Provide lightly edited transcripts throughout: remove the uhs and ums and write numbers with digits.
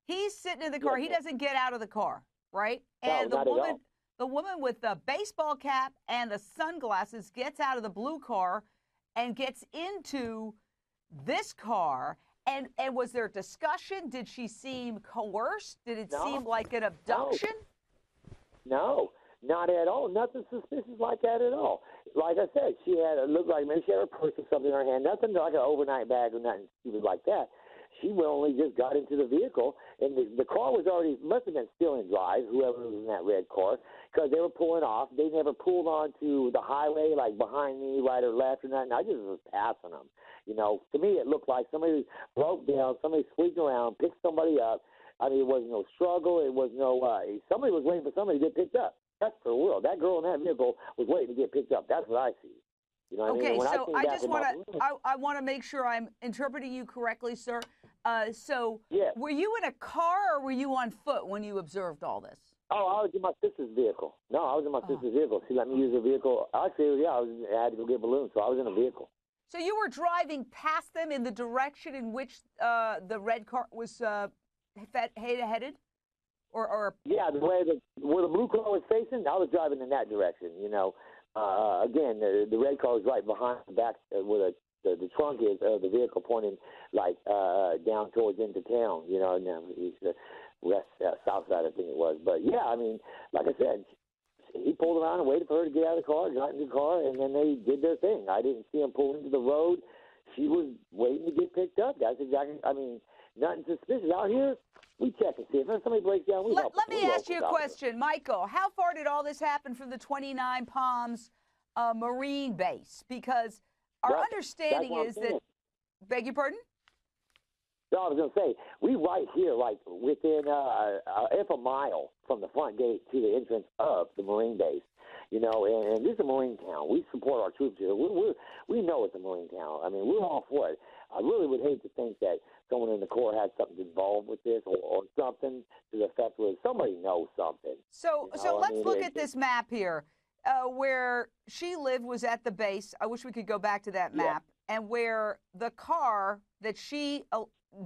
He's sitting in the car. He doesn't get out of the car, right? And no, the woman with the baseball cap and the sunglasses gets out of the blue car and gets into this car. And was there discussion? Did she seem coerced? Did it seem like an abduction? No, not at all. Nothing suspicious like that at all. Like I said, she had it looked like maybe she had her purse or something in her hand. Nothing like an overnight bag or nothing stupid like that. She only just got into the vehicle, and the car was already, must have been still in drive, whoever was in that red car, because they were pulling off. They never pulled onto the highway, like behind me, right or left or nothing. I just was passing them. You know, to me it looked like somebody broke down, somebody squeaked around, picked somebody up. I mean, it wasn't no struggle. It was no, somebody was waiting for somebody to get picked up. That's the world. That girl in that vehicle was waiting to get picked up. That's what I see. You know what I mean? So I just want to, I want to make sure I'm interpreting you correctly, sir. Were you in a car or were you on foot when you observed all this? Oh, I was in my sister's vehicle. No, I was in my sister's vehicle. She let me use her vehicle. Actually, I had to go get balloons, so I was in a vehicle. So you were driving past them in the direction in which the red car was headed? Or yeah, where the blue car was facing, I was driving in that direction, you know. Again, the red car was right behind the back where the trunk is of the vehicle, pointing like down towards into town, you know, and the west south side, I think it was. But yeah, I mean, like I said, he pulled around and waited for her to get out of the car, got into the car, and then they did their thing. I didn't see him pull into the road. She was waiting to get picked up. That's exactly. I mean, nothing suspicious out here. We check and see if somebody breaks down. Let me ask you a question, Michael. How far did all this happen from the 29 Palms Marine Base? Because our understanding is that. Beg your pardon? No, I was going to say, we right here, like within if a mile from the front gate to the entrance of the Marine base, you know, and this is a Marine town. We support our troops here. We know it's a Marine town. I mean, we're all for it. I really would hate to think that someone in the Corps had something involved with this or something to the effect where somebody knows something. So let's look at this map here. Where she lived was at the base. I wish we could go back to that map. Yeah. And where the car that she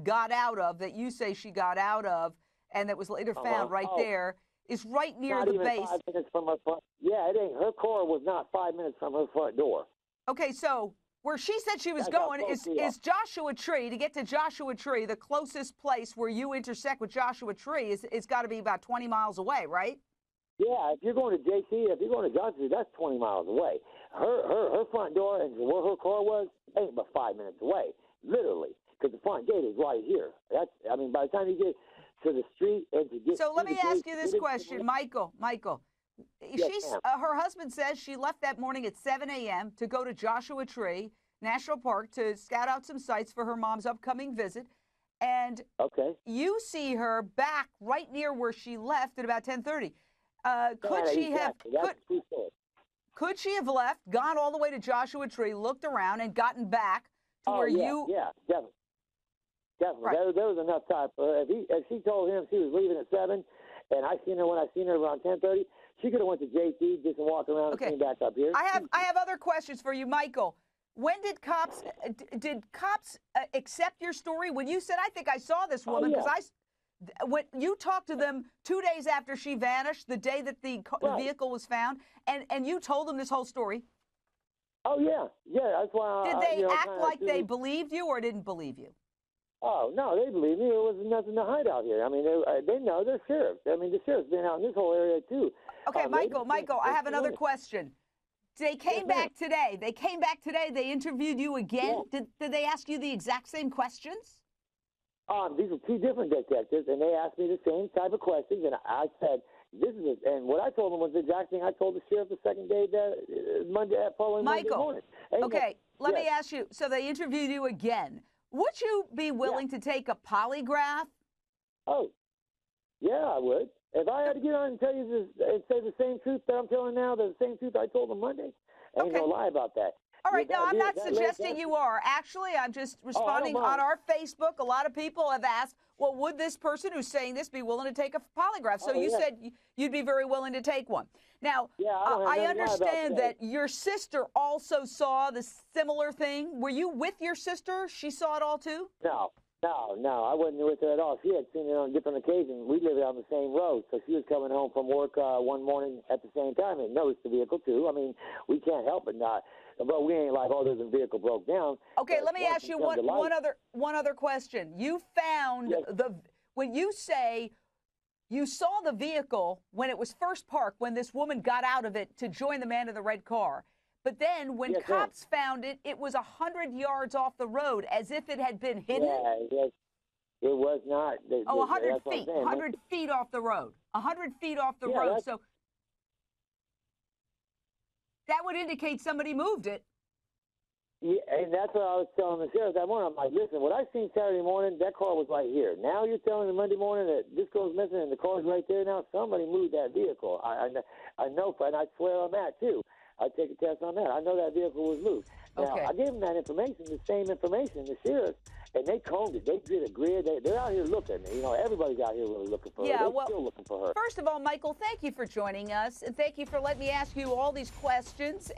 got out of, that you say she got out of, and that was later found there, is right near the base. 5 minutes from her front. Yeah, it ain't. Her car was not 5 minutes from her front door. Okay, so where she said she was going is Joshua Tree. To get to Joshua Tree, the closest place where you intersect with Joshua Tree is got to be about 20 miles away, right? Yeah, if you're going to JC, if you're going to Johnson, that's 20 miles away. Her front door and where her car was ain't but 5 minutes away, literally, because the front gate is right here. I mean, by the time you get to the street and to get. So let me ask you this question, Michael. Yes, her husband says she left that morning at 7 a.m. to go to Joshua Tree National Park to scout out some sites for her mom's upcoming visit. And you see her back right near where she left at about 10:30. Could she have left, gone all the way to Joshua Tree, looked around, and gotten back to where you? Yeah, definitely. Definitely. Right. There was enough time for her. If she told him she was leaving at 7, and I seen her when I seen her around 10:30, she could have went to JC just and walked around and came back up here. I have other questions for you, Michael. When did cops accept your story? When you said, I think I saw this woman, because when you talked to them 2 days after she vanished, the day that the vehicle was found, and you told them this whole story. Oh, yeah. Yeah, that's why. Did they act like they believed you or didn't believe you? Oh, no, they believe me. There was nothing to hide out here. I mean, they know they're sheriffs. I mean, the sheriff's been out in this whole area, too. Okay, Michael, I have another question. They came back today. They interviewed you again. Yeah. Did they ask you the exact same questions? These are two different detectives, and they asked me the same type of questions, and I said, this is it. And what I told them was the exact thing I told the sheriff the second day, following Monday morning. Okay, let me ask you, so they interviewed you again. Would you be willing to take a polygraph? Oh, yeah, I would. If I had to get on and tell you this, and say the same truth that I'm telling now, the same truth I told them Monday, I ain't gonna lie about that. All right, no, I'm not suggesting you are. Actually, I'm just responding on our Facebook. A lot of people have asked, well, would this person who's saying this be willing to take a polygraph? So you said you'd be very willing to take one. Now, I understand that your sister also saw the similar thing. Were you with your sister? She saw it all too? No, No, I wasn't with her at all. She had seen it on different occasions. We lived on the same road, so she was coming home from work one morning at the same time and noticed the vehicle too. I mean, we can't help it not. But we ain't like, oh, there's a vehicle broke down. Okay, let me ask you one other question. You found when you say you saw the vehicle when it was first parked, when this woman got out of it to join the man in the red car. But then when cops found it, it was 100 yards off the road, as if it had been hidden. Yeah, it was not. 100 feet. 100 feet off the road. 100 feet off the road. So that would indicate somebody moved it. Yeah, and that's what I was telling the sheriff that morning. I'm like, listen, what I seen Saturday morning, that car was right here. Now you're telling me Monday morning that this girl's missing and the car's right there now? Somebody moved that vehicle. I know, and I swear on that, too. I take a test on that. I know that vehicle was moved. Now, I gave them that information, the same information, the sheriff, and they combed it. They did a grid. They're out here looking. You know, everybody's out here really looking for her. They're still looking for her. First of all, Michael, thank you for joining us, and thank you for letting me ask you all these questions.